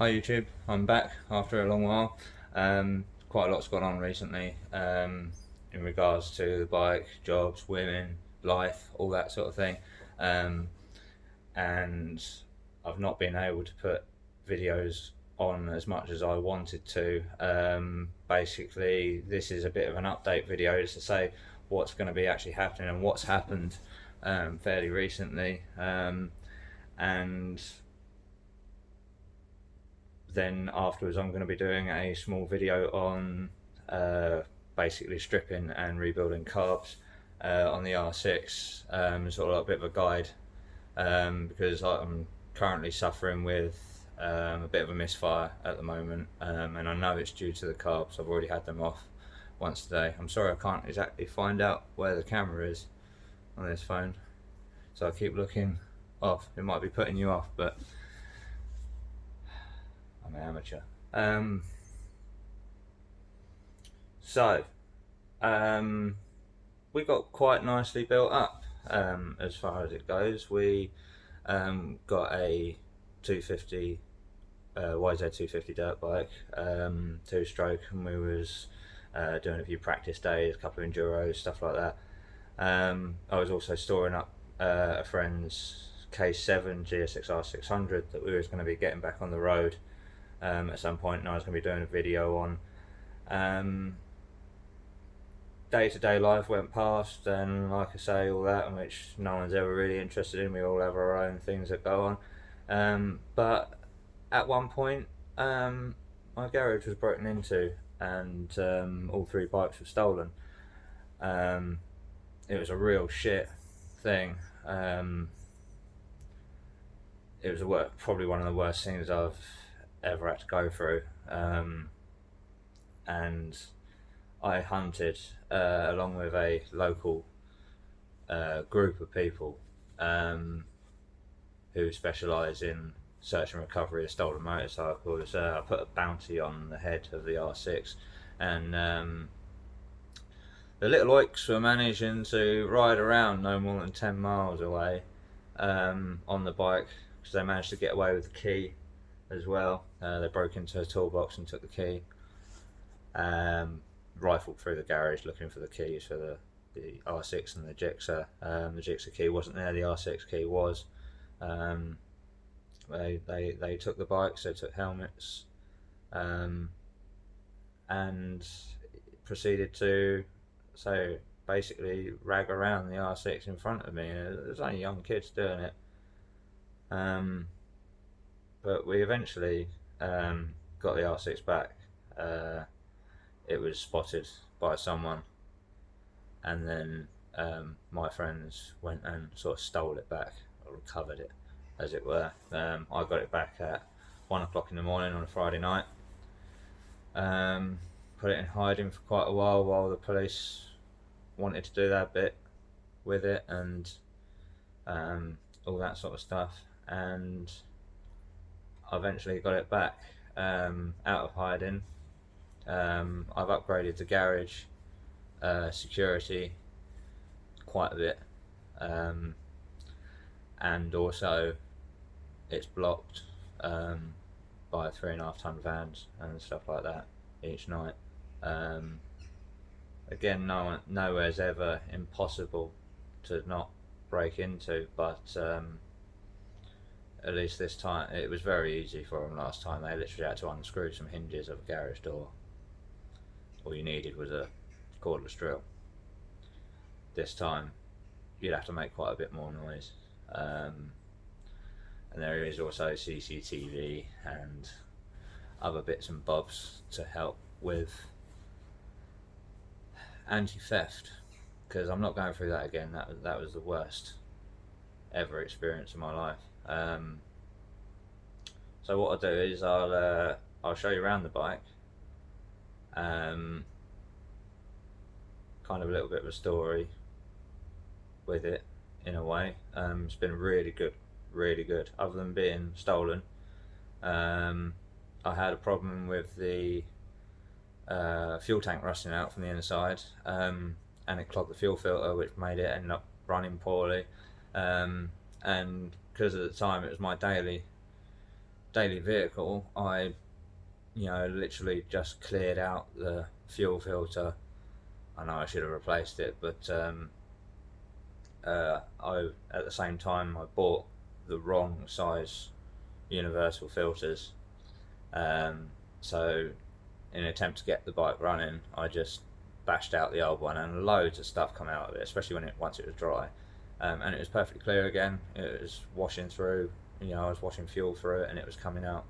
Hi YouTube, I'm back after a long while. Quite a lot's gone on recently in regards to the bike, jobs, women, life, all that sort of thing. Um, and I've not been able to put videos on as much as I wanted to. Basically, this is a bit of an update video just to say what's going to be actually happening and what's happened fairly recently. And then afterwards I'm going to be doing a small video on basically stripping and rebuilding carbs on the R6, sort of like a bit of a guide, because I'm currently suffering with a bit of a misfire at the moment, and I know it's due to the carbs. I've already had them off once today. I'm sorry I can't exactly find out where the camera is on this phone, so I keep looking off. It might be putting you off, but I'm an amateur. Um, so, we got quite nicely built up as far as it goes. We got a 250 YZ250 dirt bike, two-stroke, and we was doing a few practice days, a couple of enduros, stuff like that. I was also storing up a friend's K7 GSXR 600 that we was going to be getting back on the road at some point, and I was going to be doing a video on. Day-to-day life went past, and like I say, all that, in which no one's ever really interested in. We all have our own things that go on. But at one point, my garage was broken into, and all three bikes were stolen. It was a real shit thing. It was probably one of the worst things I've ever had to go through. And I hunted along with a local group of people who specialise in search and recovery of stolen motorcycles. I put a bounty on the head of the R6, and the little oiks were managing to ride around no more than 10 miles away on the bike, because they managed to get away with the key as well. They broke into a toolbox and took the key. Rifled through the garage looking for the keys for the R6 and the Gixxer. The Gixxer key wasn't there, the R6 key was. They took the bikes, they took helmets, and proceeded to basically rag around the R6 in front of me. There's only young kids doing it. But we eventually got the R6 back. It was spotted by someone, and then my friends went and sort of stole it back, or recovered it, as it were. I got it back at 1 o'clock in the morning on a Friday night. Put it in hiding for quite a while the police wanted to do their bit with it, and all that sort of stuff. And I eventually got it back out of hiding. I've upgraded the garage security quite a bit, and also it's blocked by 3.5 ton vans and stuff like that each night. Again, nowhere's ever impossible to not break into, but at least this time it was very easy for them. Last time they literally had to unscrew some hinges of a garage door. All you needed was a cordless drill. This time you'd have to make quite a bit more noise, and there is also CCTV and other bits and bobs to help with anti-theft, because I'm not going through that again. That was the worst ever experience of my life. So what I'll do is I'll show you around the bike. Kind of a little bit of a story with it in a way. It's been really good, other than being stolen. I had a problem with the fuel tank rusting out from the inside, and it clogged the fuel filter, which made it end up running poorly. And because at the time it was my daily daily vehicle, I literally just cleared out the fuel filter. I know I should have replaced it, but I at the same time I bought the wrong size universal filters. So in an attempt to get the bike running, I just bashed out the old one, and loads of stuff come out of it, especially once it was dry. And it was perfectly clear again. It was washing through. I was washing fuel through it, and it was coming out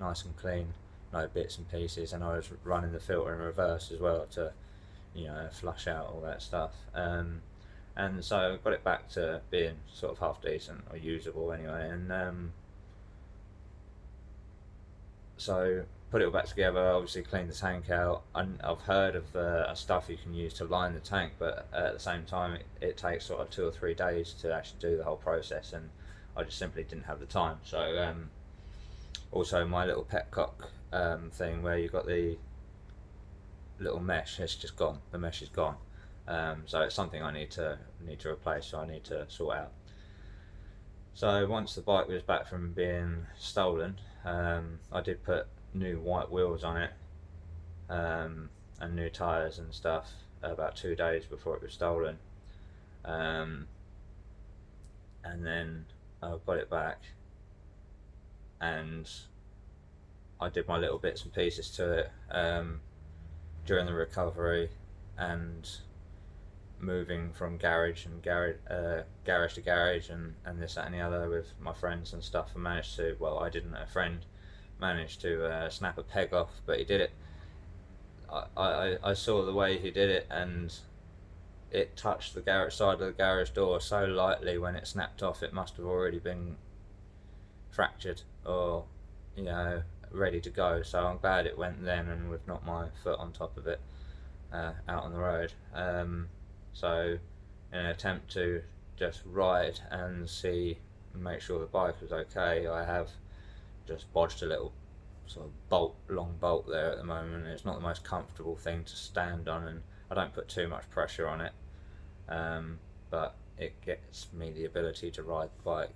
nice and clean, no bits and pieces. And I was running the filter in reverse as well to, flush out all that stuff. And so I got it back to being sort of half decent or usable anyway. And so put it all back together. Obviously cleaned the tank out. I've heard of stuff you can use to line the tank, but at the same time it takes sort of 2 or 3 days to actually do the whole process, and I just simply didn't have the time. So also my little petcock thing where you've got the little mesh, it's just gone. The mesh is gone. So it's something I need to replace. So I need to sort out. So once the bike was back from being stolen, I did put new white wheels on it, and new tyres and stuff about 2 days before it was stolen. And then I got it back, and I did my little bits and pieces to it during the recovery, and moving from garage to garage, and this, that and the other with my friends and stuff, and managed to, well, I didn't, a friend managed to snap a peg off, but he did it. I saw the way he did it, and it touched the garage side of the garage door so lightly. When it snapped off, it must have already been fractured or ready to go. So I'm glad it went then, and with not my foot on top of it out on the road. So in an attempt to just ride and make sure the bike was okay, I have just bodged a little sort of long bolt there at the moment. It's not the most comfortable thing to stand on, and I don't put too much pressure on it, but it gets me the ability to ride the bike.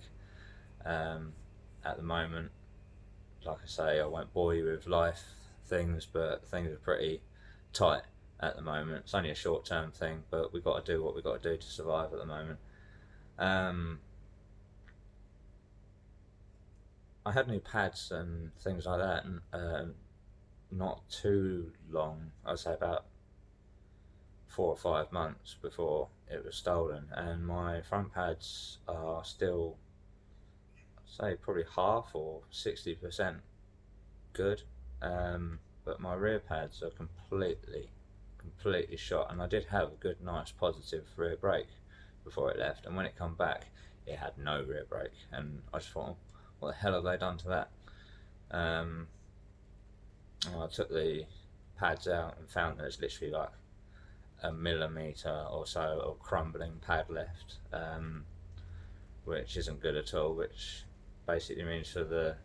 At the moment, like I say, I won't bore you with life things, but things are pretty tight at the moment. It's only a short-term thing, but we've got to do what we've got to do to survive at the moment. I had new pads and things like that, and not too long. I'd say about 4 or 5 months before it was stolen, and my front pads are still, I'd say, probably half or 60% good, but my rear pads are completely shot, and I did have a good, nice, positive rear brake before it left, and when it come back, it had no rear brake, and I just thought, what the hell have they done to that? I took the pads out and found there's literally like a millimetre or so of crumbling pad left, which isn't good at all, which basically means for the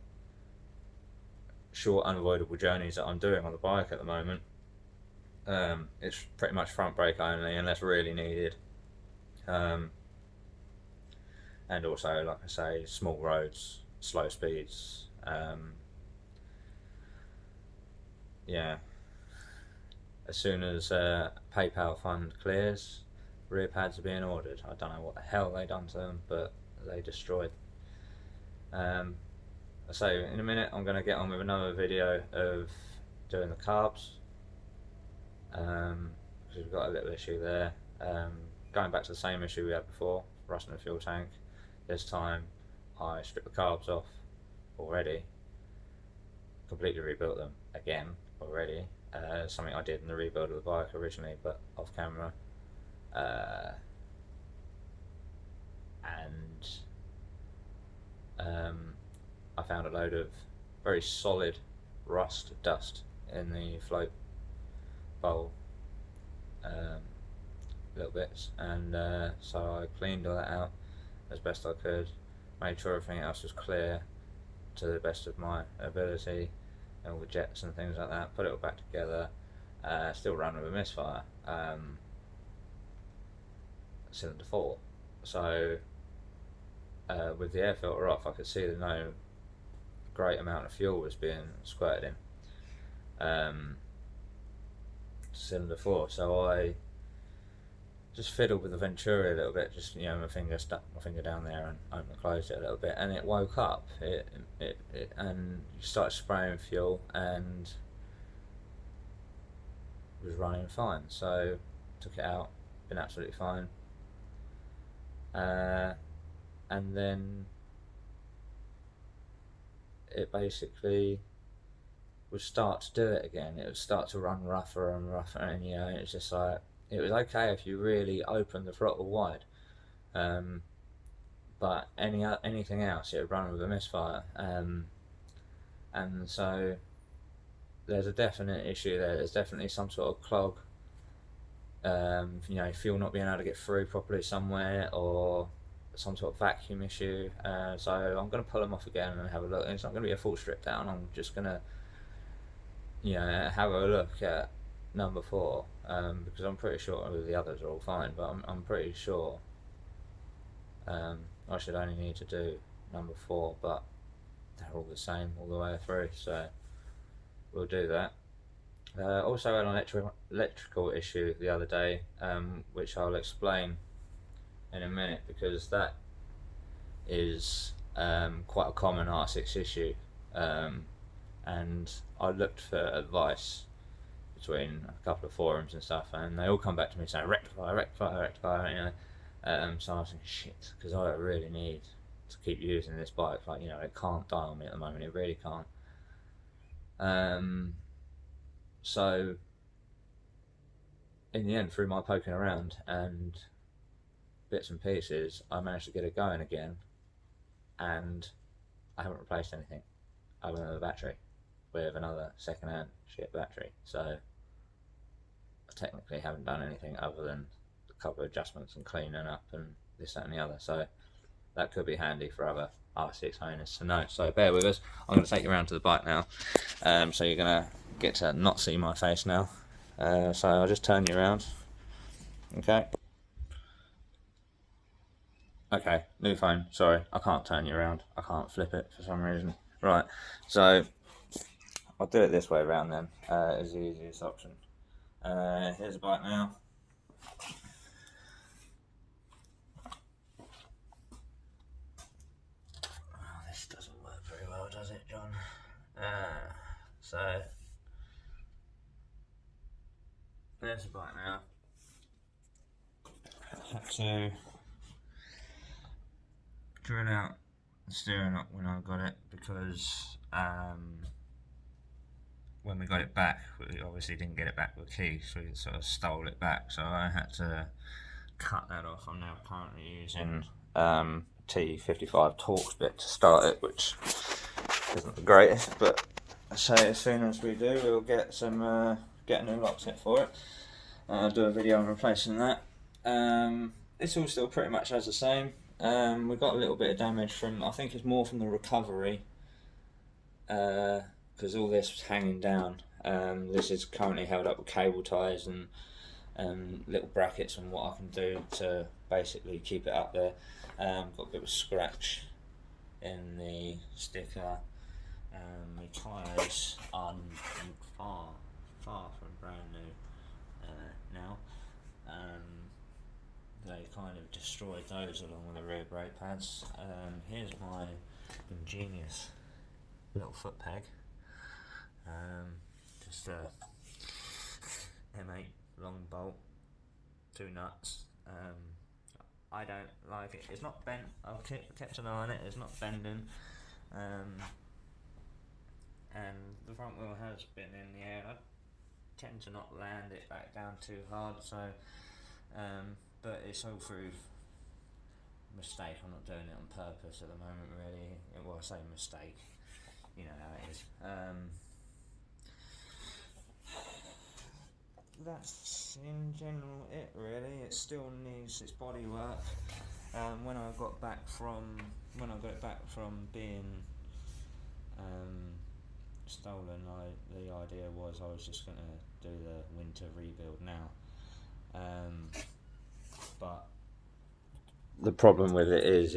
short unavoidable journeys that I'm doing on the bike at the moment, it's pretty much front brake only unless really needed, and also, like I say, small roads, slow speeds. As soon as PayPal fund clears, rear pads are being ordered. I don't know what the hell they done to them, but they destroyed. So in a minute I'm going to get on with another video of doing the carbs, because we've got a little issue there. Going back to the same issue we had before, rusting the fuel tank. This time I stripped the carbs off already, completely rebuilt them again already. Something I did in the rebuild of the bike originally, but off camera. I found a load of very solid rust dust in the float bowl, little bits, and so I cleaned all that out as best I could, made sure everything else was clear to the best of my ability, and all the jets and things like that, put it all back together. Still run with a misfire, cylinder 4, so with the air filter off I could see there's no great amount of fuel was being squirted in cylinder 4. So I just fiddled with the Venturi a little bit, just, you know, stuck my finger down there and opened and closed it a little bit, and it woke up. And started spraying fuel and was running fine. So took it out, been absolutely fine. And then it basically would start to do it again. It would start to run rougher and rougher, and you know, it's just like, it was okay if you really opened the throttle wide, but anything else, it would run with a misfire. And so there's a definite issue there. There's definitely some sort of clog, you know, fuel not being able to get through properly somewhere, or some sort of vacuum issue. So I'm going to pull them off again and have a look. And it's not going to be a full strip down. I'm just going to, you know, have a look at number 4, because I'm pretty sure the others are all fine, but I'm pretty sure I should only need to do number 4, but they're all the same all the way through, so we'll do that. Also had an electrical issue the other day, which I'll explain in a minute, because that is quite a common R6 issue, and I looked for advice between a couple of forums and stuff, and they all come back to me saying rectify, you know. So I was thinking, shit, because I really need to keep using this bike. Like, you know, it can't die on me at the moment, it really can't. So in the end, through my poking around and bits and pieces, I managed to get it going again, and I haven't replaced anything other than the battery with another second-hand shit battery. So I technically haven't done anything other than a couple of adjustments and cleaning up and this, that and the other. So that could be handy for other R6 owners to know. So bear with us. I'm going to take you around to the bike now. So you're going to get to not see my face now. So I'll just turn you around. Okay. Okay, new phone. Sorry, I can't turn you around. I can't flip it for some reason. Right, so I'll do it this way around then. Is the easiest option. Here's the bike now. Oh, this doesn't work very well, does it, John? So there's the bike now. I had to drill out the steering up when I got it, because when we got it back, we obviously didn't get it back with a key, so we sort of stole it back, so I had to cut that off. I'm now currently using T55 Torx bit to start it, which isn't the greatest, but I say as soon as we do, we'll get some get a new lock set for it. I'll do a video on replacing that. It's all still pretty much as the same. We got a little bit of damage from, I think it's more from the recovery, because all this was hanging down. This is currently held up with cable ties and little brackets and what I can do to basically keep it up there. Got a bit of a scratch in the sticker. My tyres are far from brand new now. They kind of destroyed those along with the rear brake pads. Here's my ingenious little foot peg. Just a M8 long bolt, 2 nuts. I don't like it. It's not bent. I've kept an eye on it. It's not bending. And the front wheel has been in the air. I tend to not land it back down too hard, so but it's all through mistake. I'm not doing it on purpose at the moment, really. Well, I say mistake, you know how it is. That's in general it, really. It still needs its body work. When I got it back from being stolen, the idea was I was just going to do the winter rebuild now. But the problem with it is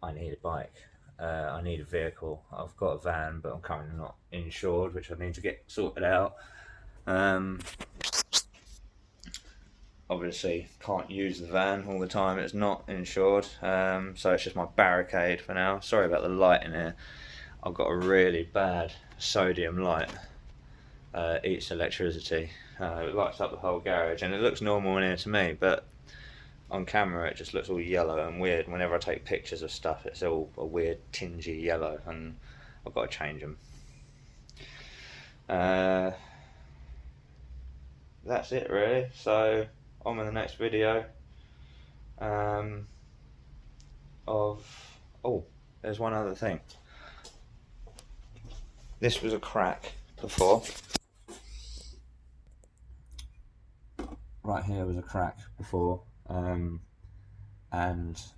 I need a bike. I need a vehicle. I've got a van, but I'm currently not insured, which I need to get sorted out. Obviously, can't use the van all the time. It's not insured, so it's just my barricade for now. Sorry about the light in here. I've got a really bad sodium light. Eats electricity. It lights up the whole garage, and it looks normal in here to me, but on camera it just looks all yellow and weird. Whenever I take pictures of stuff, it's all a weird tingy yellow, and I've got to change them. That's it really. So on with the next video. There's one other thing. This was a crack before. Right here was a crack before, and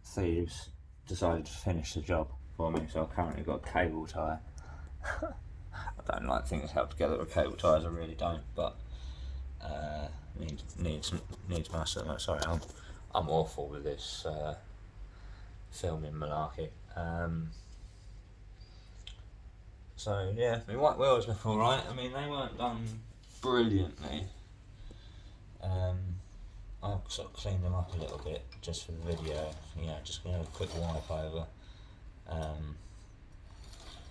thieves decided to finish the job for me, so I've currently got a cable tie. I don't like things held together with cable ties, I really don't, but needs must. Sorry, I'm awful with this filming malarkey. So yeah, my white wheels look alright. I mean, they weren't done brilliantly. I've sort of cleaned them up a little bit just for the video. Just gonna have a quick wipe over.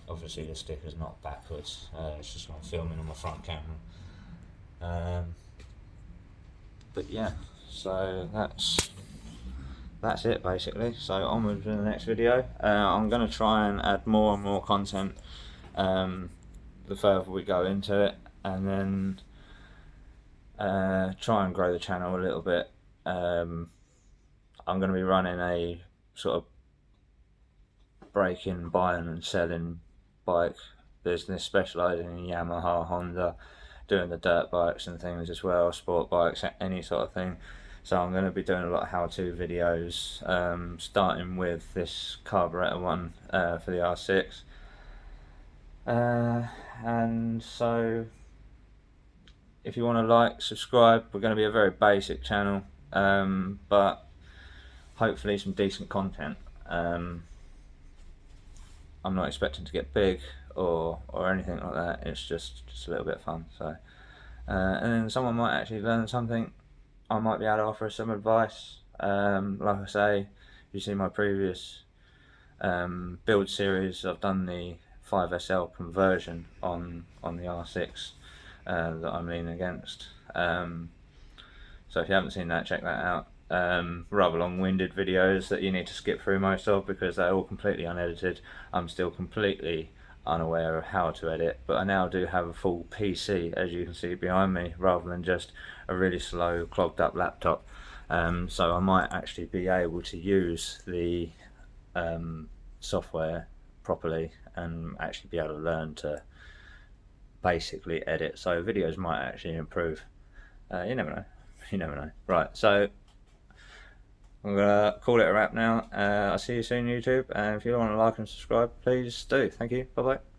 Obviously the sticker's not backwards, it's just I'm filming on my front camera. But yeah, so that's it basically. So onwards to the next video. I'm going to try and add more and more content the further we go into it, and then try and grow the channel a little bit. I'm going to be running a sort of breaking, buying and selling bike business, specialising in Yamaha, Honda, doing the dirt bikes and things as well, sport bikes, any sort of thing. So I'm going to be doing a lot of how-to videos, starting with this carburetor one for the R6. And so if you want to like, subscribe. We're going to be a very basic channel, but hopefully some decent content. I'm not expecting to get big or anything like that. It's just a little bit of fun. So and then someone might actually learn something. I might be able to offer some advice. Like I say, you see my previous build series, I've done the 5SL conversion on the R6 that I'm leaning against. So if you haven't seen that, check that out. Rather long-winded videos that you need to skip through most of because they're all completely unedited. I'm still completely unaware of how to edit, but I now do have a full PC, as you can see behind me, rather than just a really slow, clogged up laptop. So I might actually be able to use the software properly and actually be able to learn to basically edit, so videos might actually improve. You never know. You never know. Right, so I'm gonna call it a wrap now. I'll see you soon, YouTube, and if you want to like and subscribe, please do. Thank you. Bye bye.